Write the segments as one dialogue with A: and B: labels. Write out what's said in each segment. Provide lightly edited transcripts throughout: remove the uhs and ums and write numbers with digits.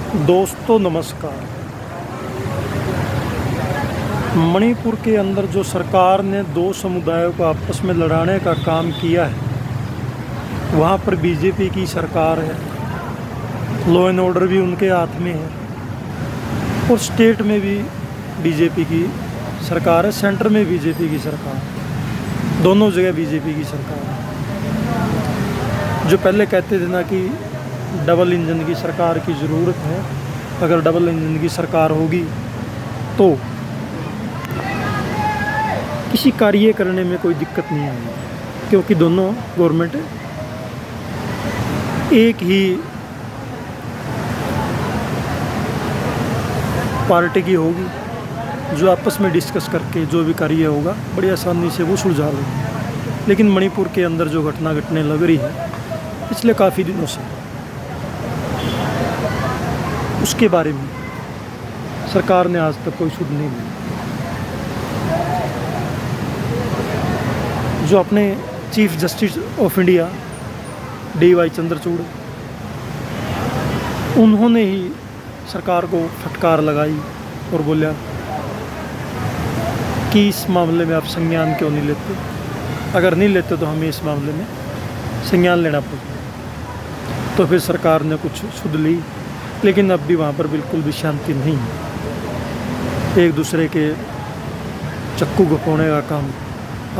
A: दोस्तों नमस्कार। मणिपुर के अंदर जो सरकार ने दो समुदायों को आपस में लड़ाने का काम किया है, वहाँ पर बीजेपी की सरकार है, लॉ एंड ऑर्डर भी उनके हाथ में है और स्टेट में भी बीजेपी की सरकार है, सेंटर में बीजेपी की सरकार है, दोनों जगह बीजेपी की सरकार है। जो पहले कहते थे ना कि डबल इंजन की सरकार की ज़रूरत है, अगर डबल इंजन की सरकार होगी तो किसी कार्य करने में कोई दिक्कत नहीं आएगी, क्योंकि दोनों गवर्नमेंट एक ही पार्टी की होगी, जो आपस में डिस्कस करके जो भी कार्य होगा बड़ी आसानी से वो सुलझा लेंगे। लेकिन मणिपुर के अंदर जो घटना घटने लग रही है पिछले काफ़ी दिनों से, उसके बारे में सरकार ने आज तक कोई सुध नहीं ली। जो अपने chief justice of India DY Chandrachud, उन्होंने ही सरकार को फटकार लगाई और बोला कि इस मामले में आप संज्ञान क्यों नहीं लेते, अगर नहीं लेते तो हमें इस मामले में संज्ञान लेना पड़ेगा। तो फिर सरकार ने कुछ सुध ली, लेकिन अब भी वहाँ पर बिल्कुल भी शांति नहीं है। एक दूसरे के चक्कू घुपाने का काम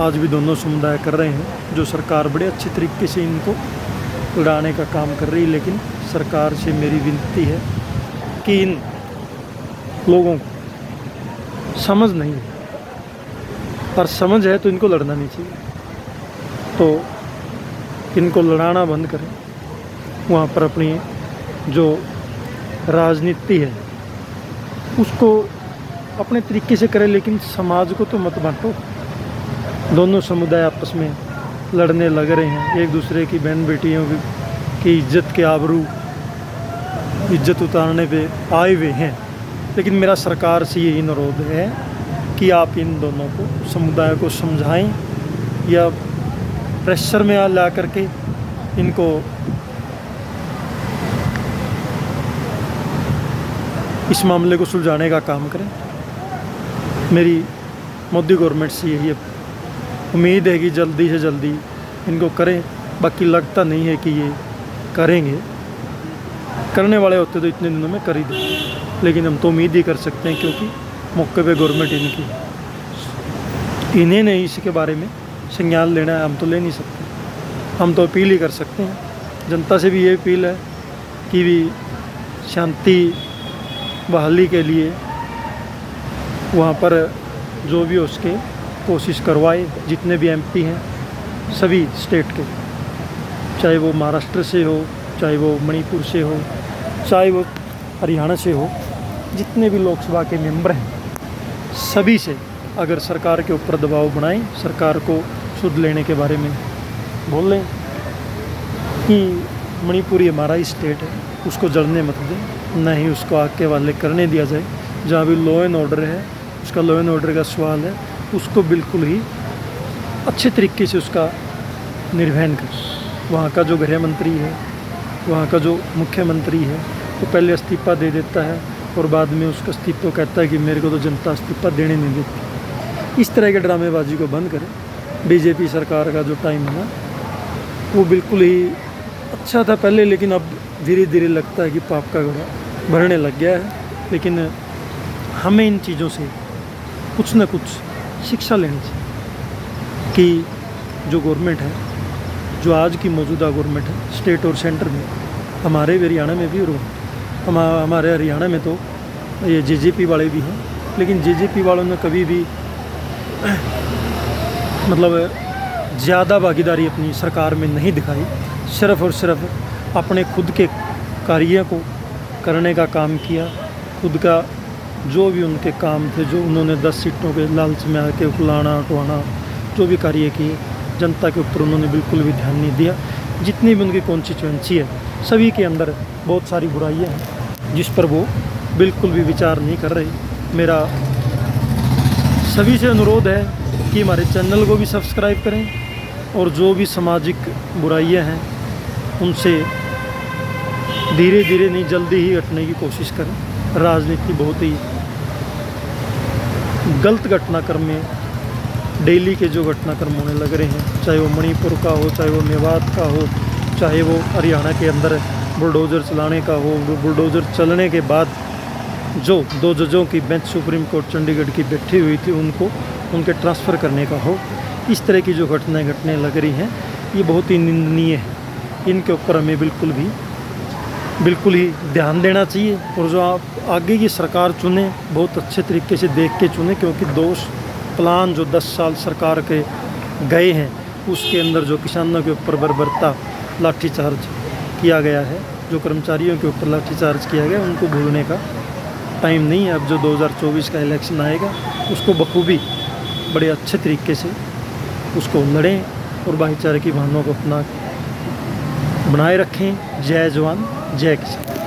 A: आज भी दोनों समुदाय कर रहे हैं, जो सरकार बड़े अच्छे तरीके से इनको उड़ाने का काम कर रही है। लेकिन सरकार से मेरी विनती है कि इन लोगों को समझ नहीं है, पर समझ है तो इनको लड़ना नहीं चाहिए, तो इनको लड़ाना बंद करें। वहाँ पर अपनी जो राजनीति है उसको अपने तरीके से करें, लेकिन समाज को तो मत बांटो। दोनों समुदाय आपस में लड़ने लग रहे हैं, एक दूसरे की बहन बेटियों की इज्जत के आबरू इज्जत उतारने पे आए हुए हैं। लेकिन मेरा सरकार से यही अनुरोध है कि आप इन दोनों को समुदाय को समझाएं या प्रेशर में ला करके इनको इस मामले को सुलझाने का काम करें। मेरी मोदी गवर्नमेंट से यही उम्मीद है कि जल्दी से जल्दी इनको करें। बाकी लगता नहीं है कि ये करेंगे, करने वाले होते तो इतने दिनों में कर ही दें, लेकिन हम तो उम्मीद ही कर सकते हैं, क्योंकि मौके पे गवर्नमेंट इनकी, इन्हें नहीं इसके बारे में संज्ञान लेना है, हम तो ले नहीं सकते। हम तो अपील ही कर सकते हैं, जनता से भी ये अपील है कि भी शांति बहाली के लिए वहाँ पर जो भी उसके कोशिश करवाए, जितने भी MP हैं सभी स्टेट के, चाहे वो महाराष्ट्र से हो, चाहे वो मणिपुर से हो, चाहे वो हरियाणा से हो, जितने भी लोकसभा के मेंबर हैं सभी से अगर सरकार के ऊपर दबाव बनाएं, सरकार को सुध लेने के बारे में बोल लें कि मणिपुर ये हमारा ही स्टेट है, उसको जलने मत दें, ना ही उसको आग के वाले करने दिया जाए। जहाँ भी लॉ एंड ऑर्डर है, उसका लॉ एंड ऑर्डर का सवाल है, उसको बिल्कुल ही अच्छे तरीके से उसका निर्वहन कर। वहाँ का जो गृह मंत्री है, वहाँ का जो मुख्यमंत्री है, वो पहले इस्तीफ़ा दे देता है और बाद में उसका इस्तीफ़ा कहता है कि मेरे को तो जनता इस्तीफ़ा देने नहीं देती। इस तरह के ड्रामेबाजी को बंद करें। बीजेपी सरकार का जो टाइम है ना, वो बिल्कुल ही अच्छा था पहले, लेकिन अब धीरे धीरे लगता है कि पाप का घड़ा भरने लग गया है। लेकिन हमें इन चीज़ों से कुछ न कुछ शिक्षा लेनी चाहिए कि जो गवर्नमेंट है, जो आज की मौजूदा गवर्नमेंट है स्टेट और सेंटर में, हमारे हरियाणा में भी, और हमारे हरियाणा में तो ये JJP वाले भी हैं, लेकिन JJP वालों ने कभी भी मतलब ज़्यादा भागीदारी अपनी सरकार में नहीं दिखाई। सिर्फ़ और सिर्फ अपने खुद के कार्य को करने का काम किया, खुद का जो भी उनके काम थे, जो उन्होंने 10 सीटों के लालच में आके उकलाना उठवाना जो भी कार्य किए, जनता के ऊपर उन्होंने बिल्कुल भी ध्यान नहीं दिया। जितनी भी उनकी कॉन्स्टिट्यूएंसी है, सभी के अंदर बहुत सारी बुराइयां हैं जिस पर वो बिल्कुल भी विचार नहीं कर रहे। मेरा सभी से अनुरोध है कि हमारे चैनल को भी सब्सक्राइब करें और जो भी सामाजिक बुराइयां हैं उनसे धीरे धीरे नहीं, जल्दी ही हटने की कोशिश करें। राजनीति बहुत ही गलत घटनाक्रम में डेली के जो घटनाक्रम होने लग रहे हैं, चाहे वो मणिपुर का हो, चाहे वो मेवात का हो, चाहे वो हरियाणा के अंदर बुलडोज़र चलाने का हो, बुलडोज़र चलने के बाद जो 2 जजों की बेंच सुप्रीम कोर्ट चंडीगढ़ की बैठी हुई थी उनको उनके ट्रांसफ़र करने का हो, इस तरह की जो घटनाएं घटने लग रही हैं, ये बहुत ही निंदनीय है। इनके ऊपर हमें बिल्कुल ही ध्यान देना चाहिए। और जो आप आगे की सरकार चुने, बहुत अच्छे तरीके से देख के चुने, क्योंकि दोष प्लान जो 10 साल सरकार के गए हैं उसके अंदर जो किसानों के ऊपर बर्बरता लाठीचार्ज किया गया है, जो कर्मचारियों के ऊपर लाठीचार्ज किया गया, उनको भूलने का टाइम नहीं है। अब जो 2024 का इलेक्शन आएगा उसको बखूबी बड़े अच्छे तरीके से उसको लड़ें और भाईचारे की भावना को अपना बनाए रखें। जय जवान जय किसान।